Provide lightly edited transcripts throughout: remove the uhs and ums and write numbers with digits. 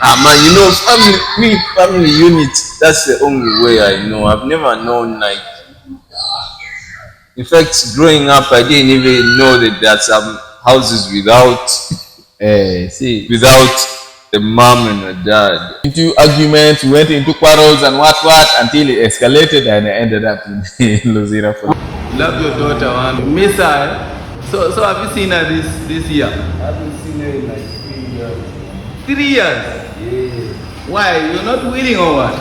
Ah man, you know, family unit. That's the only way I know. I've never known like. In fact, growing up, I didn't even know that there are some houses without See, without a mom and a dad. into arguments, we went into quarrels and what until it escalated and I ended up in Luzira for. Love your daughter, man. Miss her. So have you seen her this year? I haven't seen her in like 3 years. 3 years. Yeah. Why? You're not willing or what?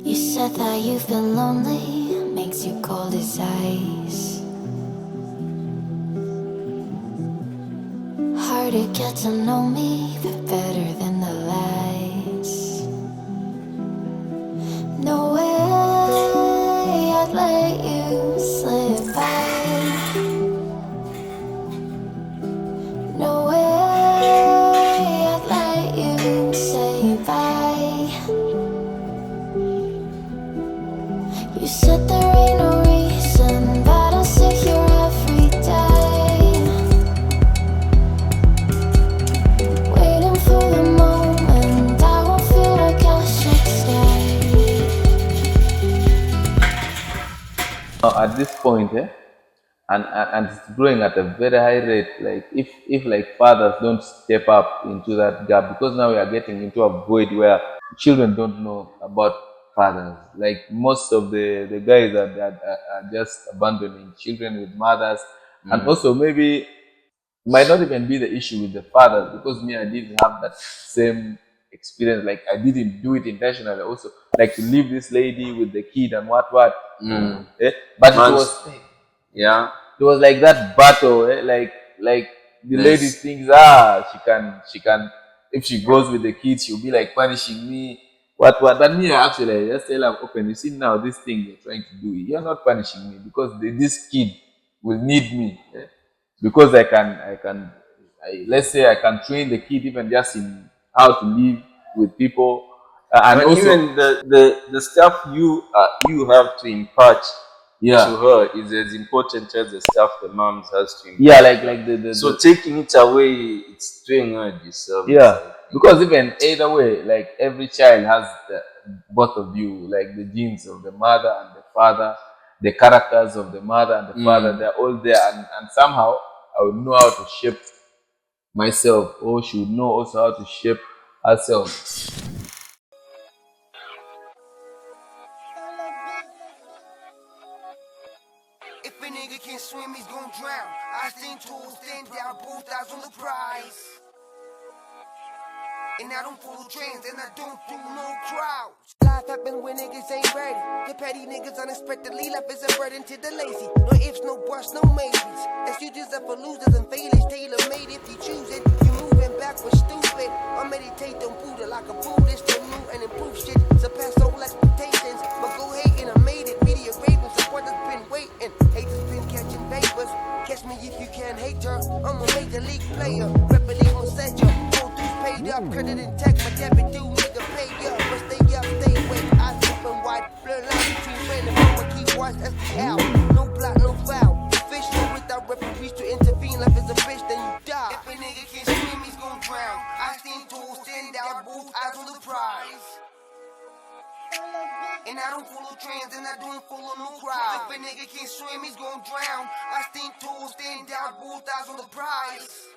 You said that you've been lonely, makes you cold as ice. Hard to get to know me, but better than the lies. No way I'd let you slip by. No way I'd let you say bye. You said there ain't no reason, but I'll sit here every day, waiting for the moment I won't feel like I should stay. At this point, and it's growing at a very high rate. Like if like fathers don't step up into that gap, because now we are getting into a void where children don't know about fathers. Like most of the guys are just abandoning children with mothers, and also maybe might not even be the issue with the fathers, because me, I didn't have that same experience. Like I didn't do it intentionally. Also, like to leave this lady with the kid and what. But it Man's, was yeah. it was like that battle, like the lady Nice. thinks she can if she goes with the kids she'll be like punishing me, what. But me, actually, I just tell her open, you see now this thing you're trying to do, you're not punishing me, because this kid will need me, because let's say I can train the kid even just in how to live with people, and But also, even the stuff you have to impart yeah, to her is as important as the stuff the moms has to yeah, impart. like So taking it away, it's doing her a disservice. yeah, because even either way, like every child has both of you, like the genes of the mother and the father, the characters of the mother and the father, they're all there, and somehow I would know how to shape myself, or she would know also how to shape herself. If a nigga can't swim, he's gon' drown. I stand tall, stand down, both eyes on the prize. And I don't follow trends, and I don't follow no crowds. Life happens when niggas ain't ready. The petty niggas unexpectedly left as a burden to the lazy. No ifs, no buts, no maybes. Excuses are for losers and failures. Tailor made if you choose it. You moving backwards, stupid. I meditate on Buddha like a Buddhist to new and improve shit. Surpass all expectations. But go hating, I made it. Media raving, support has been waiting. Haters been catching vapors. Catch me if you can hate her. I'm a major league player. Repping on Center. Paid up, credit and tech, my debit due, nigga pay up. But stay up, stay awake, eyes open wide. Blur line between friend and mama, keep watch, that's the out. No block, no foul. Fish without referees to intervene, life is a bitch, then you die. If a nigga can't swim, he's gon' drown. I stand tall, stand out, both eyes on the prize. And I don't follow trends, and I don't follow no crowd. If a nigga can't swim, he's gon' drown. I stand tall, stand out, both eyes on the prize.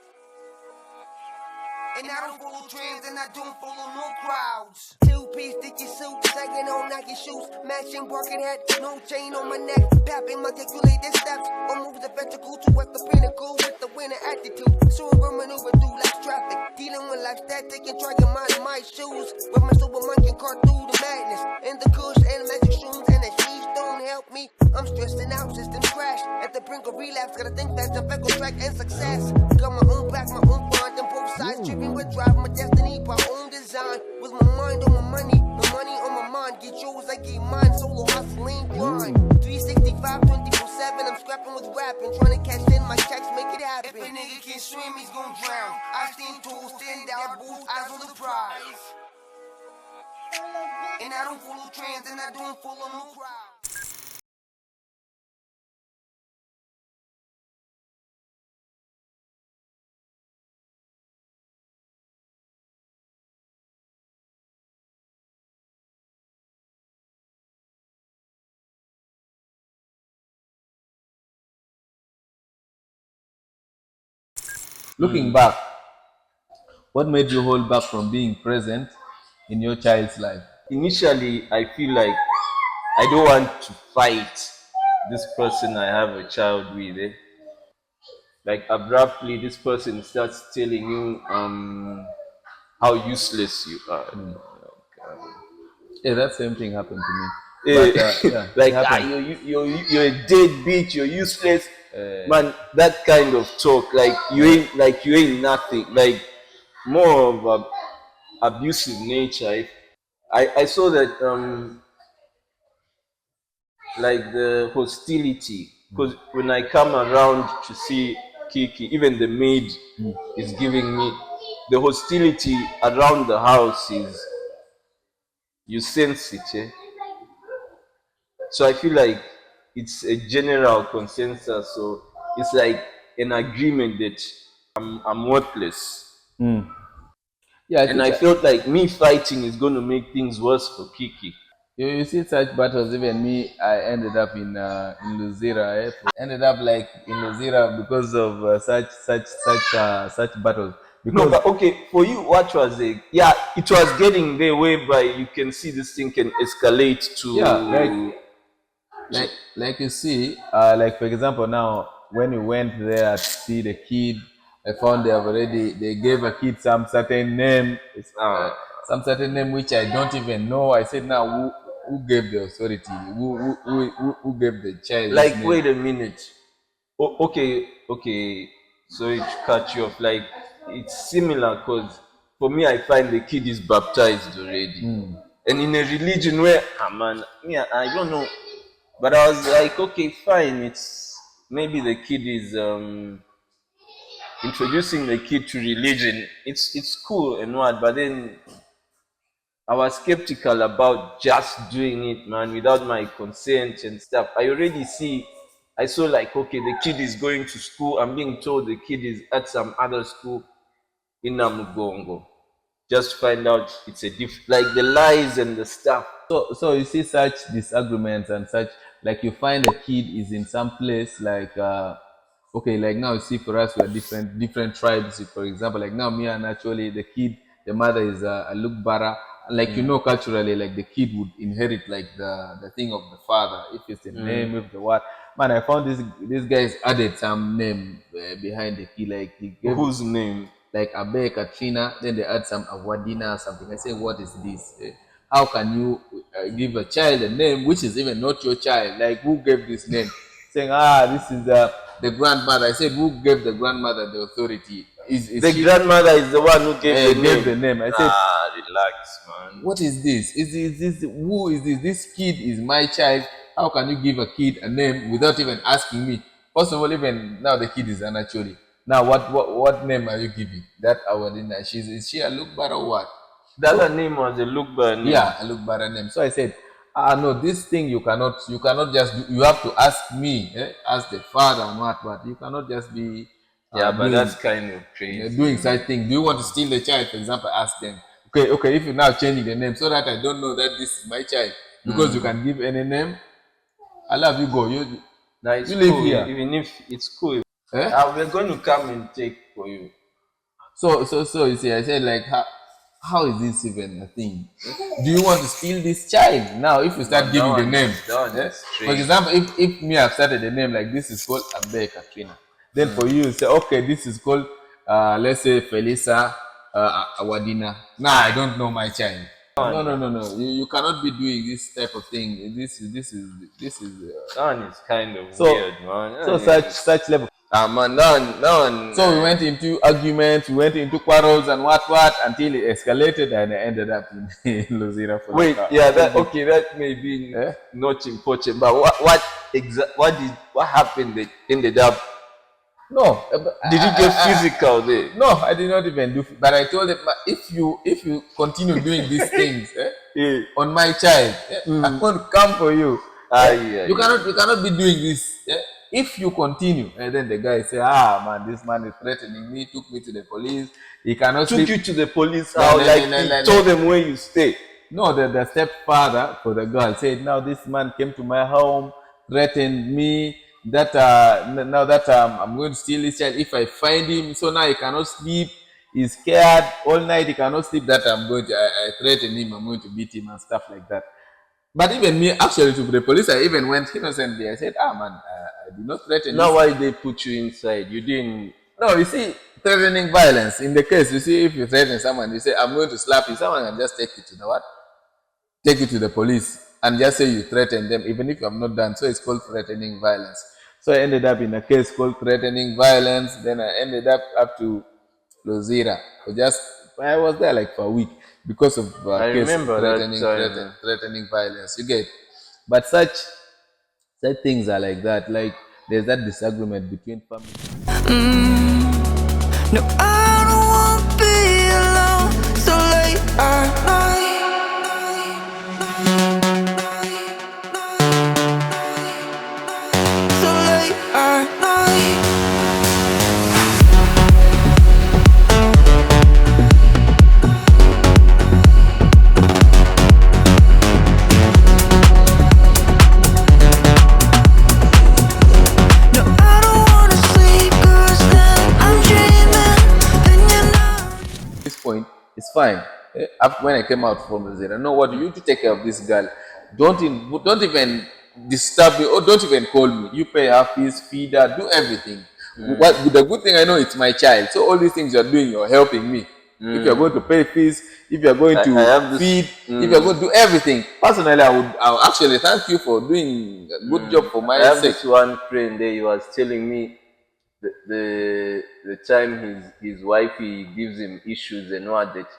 And I don't follow trends, and I don't follow no crowds. Two-piece sticky suit, sagging on Nike shoes, matching parking hat, no chain on my neck, papping my calculated steps. Or move the vertical to what the pinnacle with the winner attitude. So I maneuver through life traffic, dealing with life static and trying to mind my shoes. With my Superman can cut through the madness, and the kush and magic shrooms and the sheets don't help me. I'm stressing out, system crash. At the brink of relapse, gotta think fast, jump back on track and success. Got my own back, my own bond, and both sides tripping with drive my destiny by own design. With my mind on my money on my mind. Get yours, I get mine. Solo hustling, grind. 365, 24/7. I'm scrapping with rapping, trying to cash in my checks, make it happen. If a nigga can't swim, he's gon' drown. I stand tall, stand out, both eyes on the prize. And I don't follow trends, and I don't follow no crowd. Looking back, what made you hold back from being present in your child's life? Initially, I feel like I don't want to fight this person I have a child with. Like abruptly, this person starts telling you how useless you are. Yeah, that same thing happened to me. Eh, But yeah, it like happened. you're a deadbeat, you're useless, man. That kind of talk, like you ain't nothing. Like more of a abusive nature. I saw that like the hostility, because when I come around to see Kiki, even the maid is giving me the hostility around the house is you sense it. So I feel like it's a general consensus. So it's like an agreement that I'm worthless. Yeah, I And think I felt like me fighting is going to make things worse for Kiki. you see such battles. Even me, I ended up in Luzira. Ended up like in Luzira because of such battles. No, Because but okay, for you, what was it? Yeah, it was getting there whereby you can see this thing can escalate yeah, to. like you see, like for example, now when you went there to see the kid, I found they gave a kid some certain name, some certain name which I don't even know. I said, now who gave the authority? Who gave the child this Like, name? wait a minute. Okay. Sorry to cut you off. Like, it's similar because for me, I find the kid is baptized already. And in a religion where, man, me, I don't know. But I was like, okay, fine. It's maybe the kid is introducing the kid to religion. It's cool and what, but then I was skeptical about just doing it, man, without my consent and stuff. I saw like, okay, the kid is going to school. I'm being told the kid is at some other school in Namugongo. Just find out it's like the lies and the stuff. So you see such disagreements and such, like you find a kid is in some place like okay, like now you see for us we are different tribes. For example, like now me and actually the kid, the mother is a Lukbara, and like you know culturally, like the kid would inherit like the thing of the father, if it's the name, if the what. Man, I found this guys added some name behind the kid, like he gave Whose name? like Abe Katrina, then they add some Awadina or something. I say, what is this? How can you give a child a name which is even not your child? Like, who gave this name? Saying, this is the grandmother. I said, who gave the grandmother the authority? Is The she grandmother is the one who gave the gave name. the name? I said, Relax, man. what is this? Is this who is this? This kid is my child. How can you give a kid a name without even asking me? First of all, even now the kid is Anacholi. Now what name are you giving? That Awadina. Is she a Lukbar or what? The other name was a Lukba name. Yeah, a Lukbara name. So I said, no, this thing you cannot just do, you have to ask me, ask the father and what. You cannot just be Yeah, but doing, that's kind of crazy. doing such thing. Do you want to steal the child, for example? Ask them. Okay, if you're now changing the name so that I don't know that this is my child, because you can give any name, I'll have you go. Now it's you live cool, here. even if it's cool. Eh? We're going to come and take for you. So you see, I said like, how is this even a thing? Do you want to steal this child? Now, if you start giving the name, for example, if me I've started the name like this is called Abe Katrina, then for you say, okay, this is called let's say Felisa Awadina. Now I don't know my child. No. You cannot be doing this type of thing. This is That is kind of weird, man. So such level. Man, So we went into arguments, we went into quarrels and what until it escalated and I ended up in Luzira for wait, that may be not important, but what happened that ended up? No, did you get physical there? No, I did not even do. But I told them, if you continue doing these things on my child, I'm going to come for you. You cannot be doing this. If you continue, and then the guy say, man, this man is threatening me. Took me to the police. He cannot took you to the police. How he told them where you stay? No, the stepfather for the girl said, now this man came to my home, threatened me that now that I'm going to steal his child if I find him. So now he cannot sleep. He's scared all night. He cannot sleep. That I threaten him. I'm going to beat him and stuff like that. But even me, actually, to the police, I even went innocently. I said, man, I did not threaten. Now why they put you inside? You didn't. No, you see, threatening violence. In the case, you see, if you threaten someone, you say, I'm going to slap you. Someone can just take you to the what? Take you to the police and just say you threaten them, even if you have not done. So it's called threatening violence. So I ended up in a case called threatening violence. Then I ended up to Lozira. I was there like for a week because of case threatening violence. You get, but such things are like that. Like there's that disagreement between families. No, I don't want to be alone so late at night. So late at night. No, I don't want to sleep 'cause then I'm dreaming and you're not. This point is fine. When I came out from Zera, no, what you to take care of this girl. Don't even disturb me or don't even call me. You pay her fees, feed her, do everything. What the good thing I know it's my child. So all these things you're doing, you're helping me. If you're going to pay fees, if you're going to feed, if you're going to do everything. Personally, I'll actually thank you for doing a good job for my I have sake. this one friend there. He was telling me the time his wifey gives him issues and what that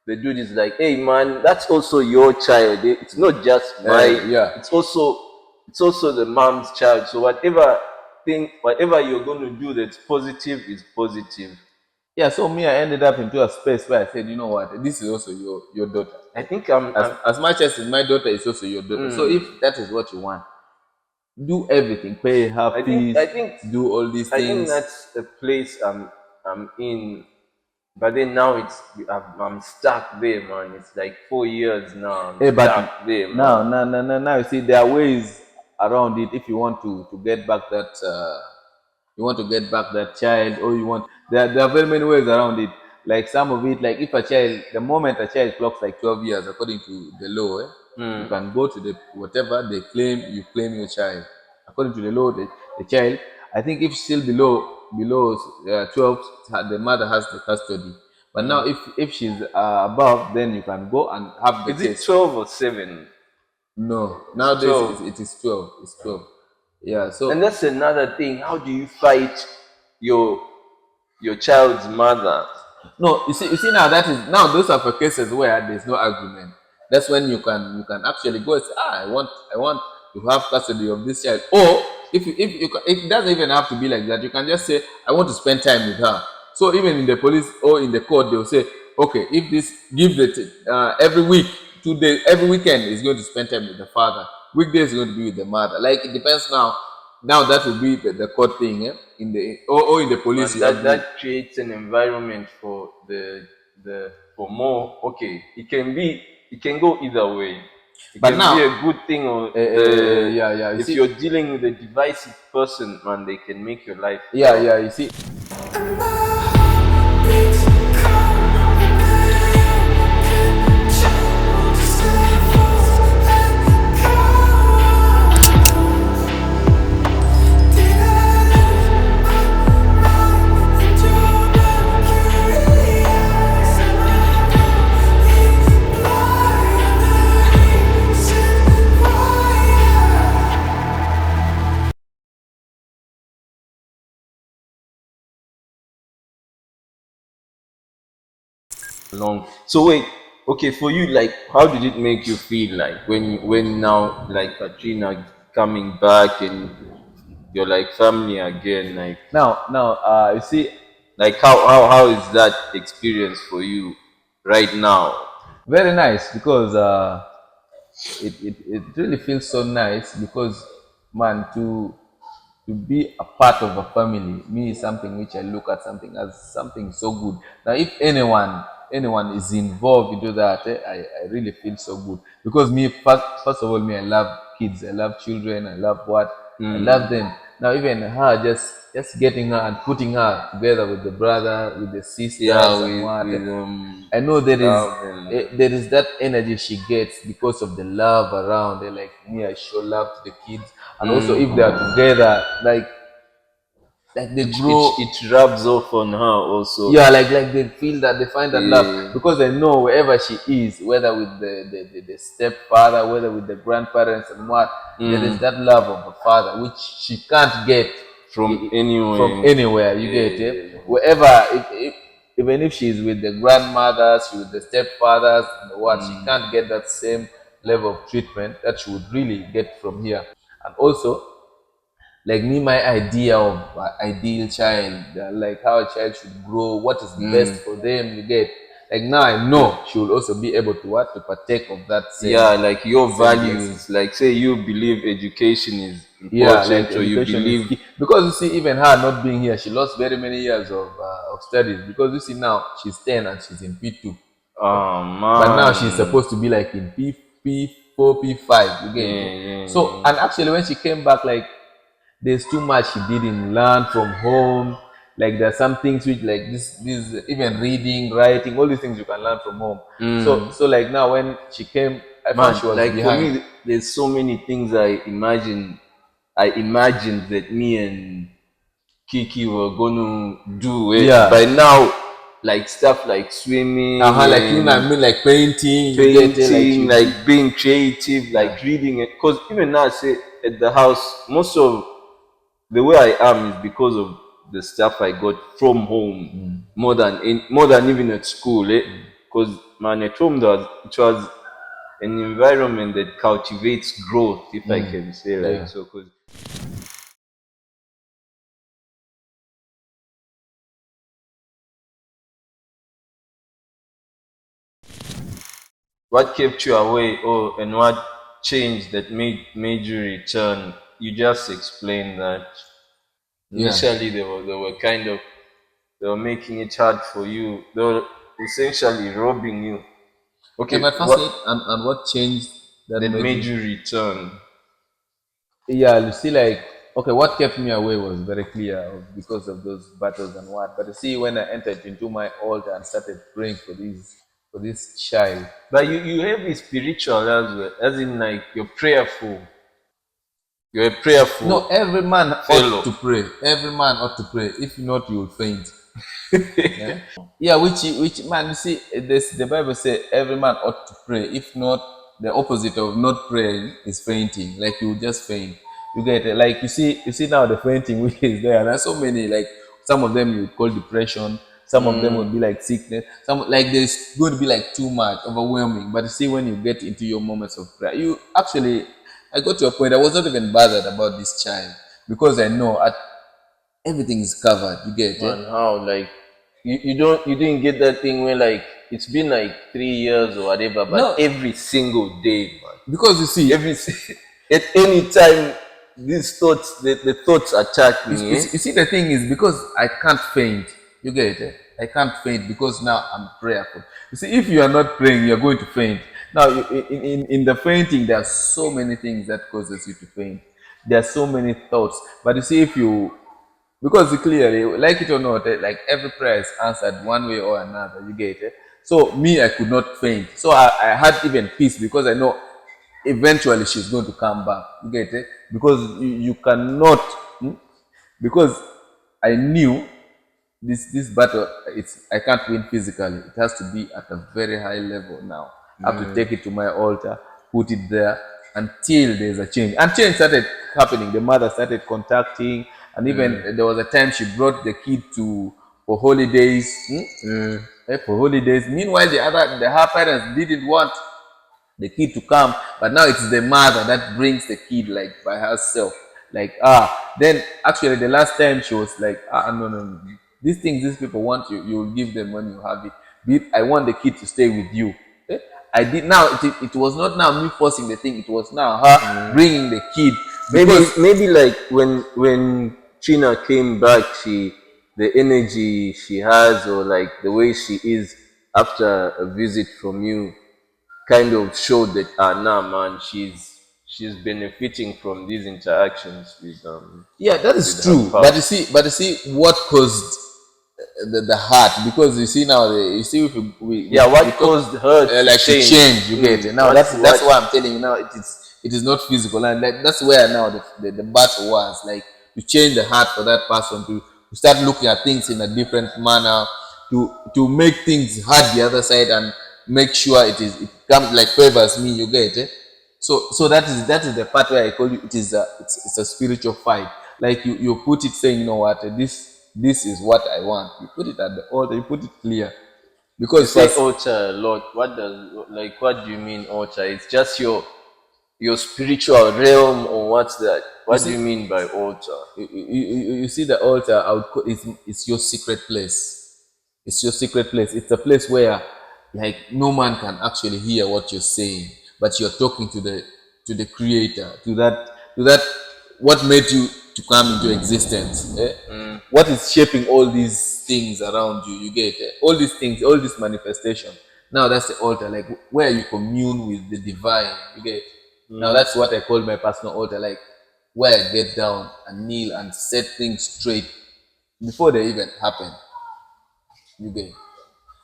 the dude is like, hey man, that's also your child. It's not just mine. It's also the mom's child. So whatever you're going to do that's positive is positive. Yeah, so me, I ended up into a space where I said, you know what, this is also your daughter. I think as much as it's my daughter, it's also your daughter. So if that is what you want, do everything, pay her fees, do all these things. I think that's the place I'm in. But then now I'm stuck there, man. It's like 4 years now. I'm stuck there, man. Now, you see, there are ways around it. If you want to get back that, child, or you want, there are very many ways around it. Like some of it, like if the moment a child clocks like 12 years, according to the law, you can go to the whatever they claim, you claim your child. According to the law, the child, I think if still below below 12, the mother has the custody. But now, if she's above, then you can go and have the Is it case. 12 or 7? No, It's nowadays 12. it is 12. It's 12. Yeah. And So, that's another thing. How do you fight your your child's mother? no, you see now, that is now those are for cases where there's no agreement. That's when you can actually go and say, I want to have custody of this child. Or if it doesn't even have to be like that, you can just say, I want to spend time with her. So even in the police or in the court, they'll say, okay, if this give it every week, 2 days, every weekend is going to spend time with the father. Weekdays is going to be with the mother. Like it depends now. Now that will be the court thing, in the or in the police Man, you that agree. that creates an environment for the for more. Okay, it can go either way. It But can be now, a good thing, or the yeah, yeah. You if see, you're dealing with a divisive person, man, they can make your life yeah, hell. yeah. You see, And my heart beats cold whenever you can just never let go. Did I lose my mind into Mercury's? Am I blind? Long. So wait, okay, for you, like, how did it make you feel like when now like Katrina coming back and you're like family again, you see, like how is that experience for you right now? very nice because it really feels so nice because, man, to be a part of a family, me, is something which I look at something as something so good. Now, if anyone is involved into that, I really feel so good because me, first of all, me, I love kids, I love children, I love what I love them. Now, even her, just getting her and putting her together with the brother, with the Yeah, sisters, and what, with I know love and there is that energy she gets because of the love around. Like me, I show love to the kids, and also if they are together, like they grow. it rubs off on her also. Yeah, like they feel that they find that love Yeah. because they know wherever she is, whether with the stepfather, whether with the grandparents and what, there is that love of a father which she can't get From from anywhere. anywhere. You get it? Yeah. Wherever, even if she's with the grandmothers, she's with the stepfathers, and what, she can't get that same level of treatment that she would really get from here. And also, like me, my idea of ideal child, like how a child should grow, what is best for them, you get, like now I know she will also be able to what, to partake of that Yeah, like your same blessing. values, like say you believe education is Yeah, like important, or you education is believe, key because you see, even her not being here, she lost very many years of studies because you see now she's 10 and she's in P2, oh but now she's man, supposed to be like in P4, P5. You get it? yeah, yeah, So, yeah. and actually, when she came back, like there's too much she didn't learn from home. Like there's some things which, like this even reading, writing, all these things you can learn from home. So like now when she came, I found Man, she was like for behind. me, there's so many things I imagined that me and Kiki were gonna do it Yeah. by now, like stuff like swimming Like you know what I and mean, like painting, you get it, like painting, like being creative, yeah. like reading it. Because even now, I say at the house, most of the way I am is because of the stuff I got from home, more than even at school. Because man, at home it was an environment that cultivates growth, if I can say like Yeah. so. Because what kept you away, and what changed that made you return? You just explained that Yeah. initially they were kind of they were making it hard for you. They were essentially robbing you. Yeah, Okay, but what firstly, and what changed that that made made me? you return? Yeah, you see, like, okay, what kept me away was very clear because of those battles and what. But you see, when I entered into my altar and started praying for this child, But you have a spiritual as well, as in like you're prayerful. You're a prayerful. No, every man fellow. ought to pray. Every man ought to pray. If not, you will faint. Yeah, yeah, which man, you see, this the Bible says every man ought to pray. If not, the opposite of not praying is fainting. Like you just faint. You get it? Like you see now the fainting which is there. There's so many, like some of them you call depression, some of them will be like sickness, some like there's going to be like too much, overwhelming. But you see, when you get into your moments of prayer, you actually, I got to a point I was not even bothered about this child because I know everything is covered. You get it? Man, how like you didn't get that thing where like it's been like 3 years or whatever, but No. every single day, man. Because you see, At any time these thoughts, the thoughts attack me. you see, the thing is because I can't faint. You get it? I can't faint because now I'm prayerful. You see, if you are not praying, you are going to faint. Now, in the fainting, there are so many things that causes you to faint. There are so many thoughts. But you see, if you, because clearly, like it or not, like every prayer is answered one way or another. You get it? So me, I could not faint. So I had even peace because I know eventually she's going to come back. You get it? Because you cannot, because I knew this battle, I can't win physically. It has to be at a very high level now. I have to take it to my altar, put it there until there's a change. And change started happening. The mother started contacting, and even there was a time she brought the kid for holidays. For holidays. Meanwhile, her parents didn't want the kid to come, but now it's the mother that brings the kid like by herself. Like then actually the last time she was like, no. These things these people want you will give them when you have it. I want the kid to stay with you. I did now. It was not now me forcing the thing. It was now her bringing the kid. Maybe like when China came back, the energy she has or like the way she is after a visit from you kind of showed that nah man, she's benefiting from these interactions with Yeah, that is with her true. past. But you see what caused the heart, because you see now you see if What caused her to like to change? change. You get it? Now That's that's what- why I'm telling you now it is not physical, and like, that's where now the battle was like to change the heart for that person to start looking at things in a different manner, to make things hard the other side and make sure it comes like favors me. You get it? So that is the part where I call you. It's a spiritual fight. Like you put it saying, you know what, this is what I want. You put it at the altar. You put it clear. You Because say first, altar a lot. What do you mean altar? It's just your spiritual realm, or what's that? What do you mean by altar? you see the altar. It's your secret place. It's your secret place. It's a place where like no man can actually hear what you're saying, but you're talking to the creator, to that what made you to come into existence. What is shaping all these things around you? You get it? All these things, all this manifestation. Now that's the altar, like where you commune with the divine. You get it? Now that's what I call my personal altar, like where I get down and kneel and set things straight before they even happen. You get it?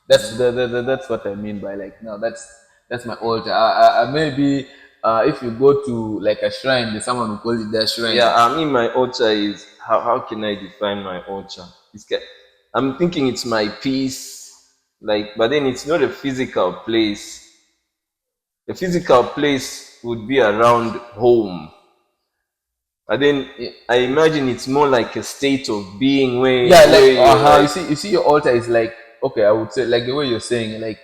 That's what I mean by like now that's my altar. Maybe if you go to like a shrine, there's someone who calls it their shrine. I mean my altar is how can I define my altar? I'm thinking it's my peace, like, but then it's not a physical place. The physical place would be around home. But then I imagine it's more like a state of being where Yeah, like where you're like, you see your altar is like, okay, I would say like the way you're saying, like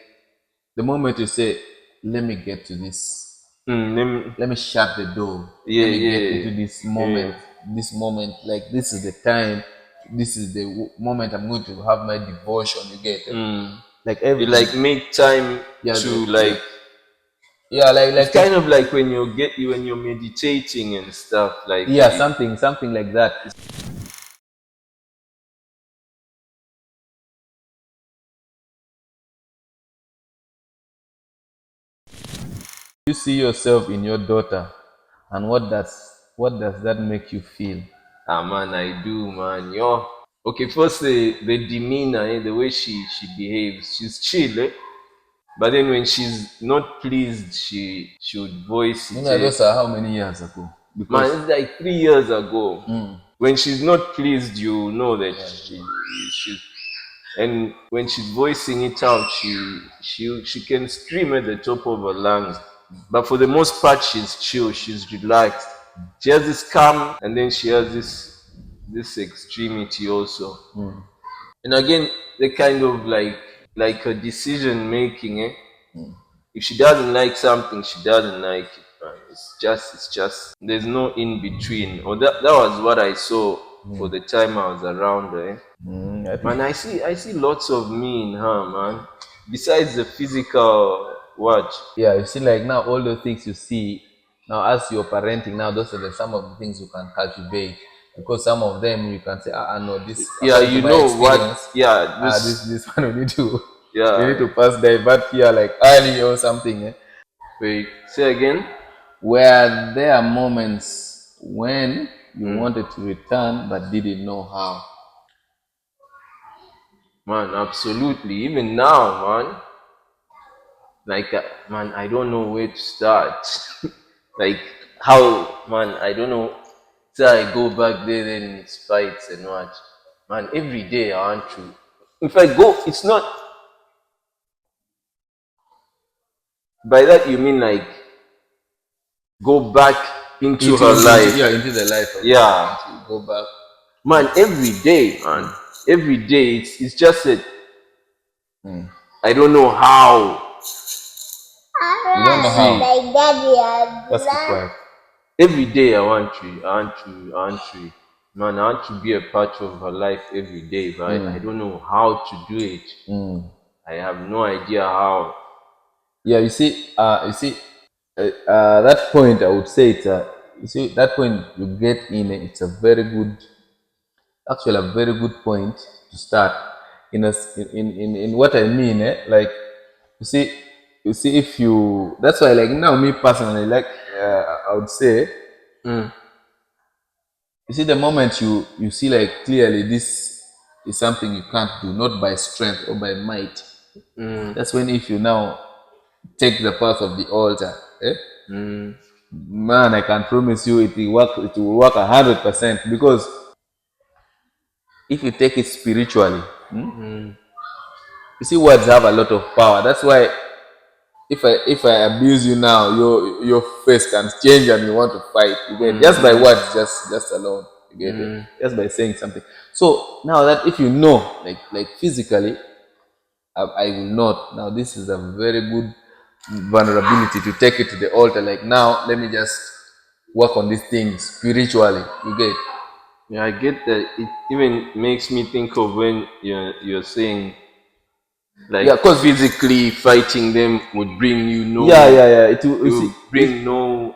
the moment you say, let me get to this, let me shut the door, let me get into this moment, like this is the time, this is the moment I'm going to have my devotion. You get it? Like you every like make time Yeah, to the- like yeah, like it's kind of like when you're meditating and stuff, like yeah, something like that. You see yourself in your daughter, and what does that make you feel? man, I do, man. Yo. Okay, first the demeanor, the way she behaves. She's chill, but then when she's not pleased, she would voice You it. know, those are how many years ago? because Man, it's like 3 years ago. When she's not pleased, you know that she's, and when she's voicing it out, she can scream at the top of her lungs. But for the most part, she's chill, she's relaxed. She has this calm, and then she has this extremity also. And again, the kind of like a decision making. If she doesn't like something, she doesn't like it. Man. It's just. There's no in between. Or that was what I saw for the time I was around her. I think Man, I see lots of me in her, man. Besides the physical what? yeah, you see, like now all the things you see now as you're parenting now, those are some of the things you can cultivate because some of them you can say, no, this Yeah, according to you my know what? experience, Yeah, this one we need to we need yeah. to pass divert here like early or something. Wait, say again. Where there are moments when you Mm. wanted to return but didn't know how. Man, absolutely. Even now, man. Like, man, I don't know where to start. Like, how, man, I don't know. So I go back there, then it's fights and what. Man, every day I want to. If I go, it's not. By that you mean like go back into her life. Yeah, into the life of Yeah, to go back. man, every day, man, every day. It's just that I don't know how. You don't know See, how. That's the point. every day I want to, man, I want to be a part of her life every day, but I don't know how to do it. I have no idea how. Yeah, that point I would say it's you see that point you get in it's a very good, actually a very good point to start in a in what I mean, like you see if you, that's why like now me personally like I would say Mm, you see the moment you see like clearly this is something you can't do, not by strength or by might, mm, that's when if you now take the path of the altar, mm, man, I can promise you it will work. It will work 100% because if you take it spiritually, mm, you see words have a lot of power. That's why if I abuse you now, your face can change and you want to fight. You get it? Just by words, just alone. You get it? mm. Just by saying something. So now that if you know, like physically, I will not. Now this is a very good vulnerability to take it to the altar. Like now, let me just work on these things spiritually. You get it? Yeah, I get that. It even makes me think of when you're saying like Yeah, cause physically fighting them would bring you no, yeah. it You see, will bring no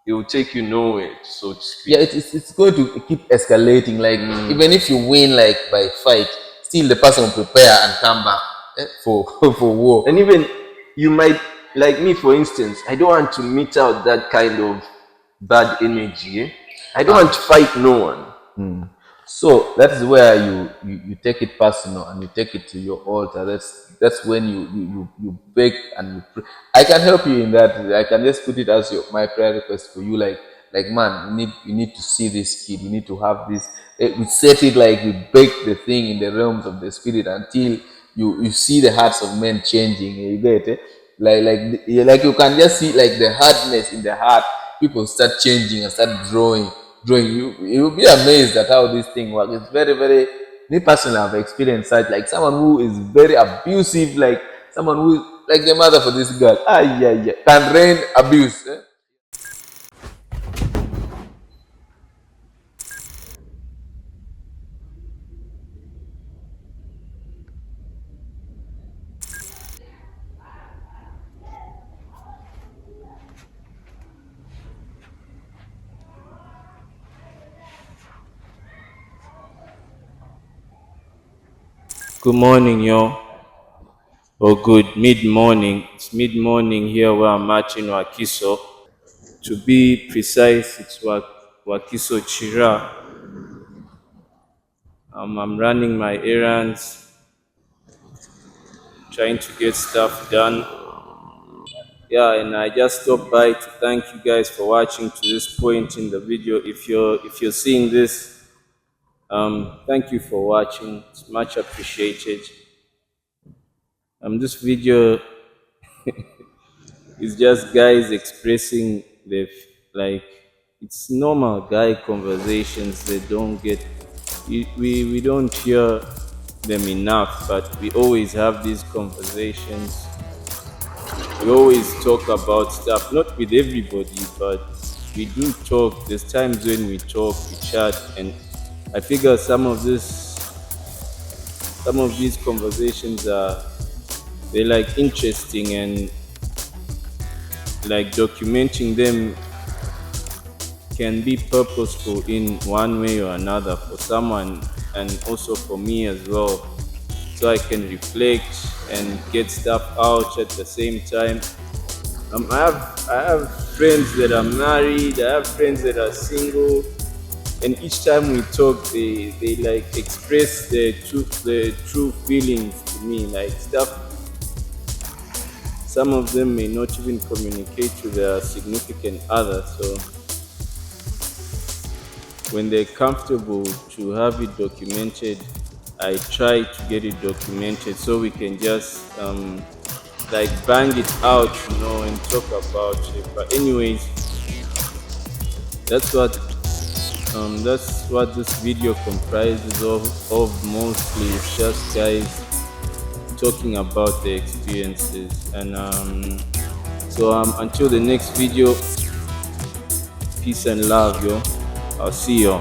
it will take you nowhere, so to yeah, speak. it's going to keep escalating. Like even if you win, like by fight, still the person will prepare and come back for for war. And even you might, like me for instance, I don't want to meet out that kind of bad energy. I don't want to fight no one. So that is where you take it personal and you take it to your altar. That's when you beg and you pray. I can help you in that. I can just put it as my prayer request for you. Like man, you need to see this kid. You need to have this. We set it like we beg the thing in the realms of the spirit until you see the hearts of men changing. You get it? Like you can just see like the hardness in the heart. People start changing and start drawing. You'll be amazed at how this thing works. It's very, very, me personally I've experienced such, like someone who is very abusive, like someone who is like the mother for this girl. Yeah, can rain abuse. Good morning, yo. Or good mid morning. It's mid morning here where I'm at in Wakiso. To be precise, it's Wakiso Chira. I'm running my errands, trying to get stuff done. yeah, and I just stopped by to thank you guys for watching to this point in the video. If you're seeing this, thank you for watching. It's much appreciated. This video is just guys expressing like, it's normal guy conversations. They don't get, we don't hear them enough, but we always have these conversations. We always talk about stuff, not with everybody, but we do talk. There's times when we talk, we chat, and I figure some of these conversations are, they're like interesting, and like documenting them can be purposeful in one way or another for someone, and also for me as well, so I can reflect and get stuff out at the same time. I have friends that are married, I have friends that are single, and each time we talk, they like express their true feelings to me, like stuff. Some of them may not even communicate to their significant other, so when they're comfortable to have it documented, I try to get it documented so we can just like bang it out, and talk about it. But anyways, that's what this video comprises of mostly. It's just guys talking about their experiences, and so until the next video, peace and love, yo. I'll see you.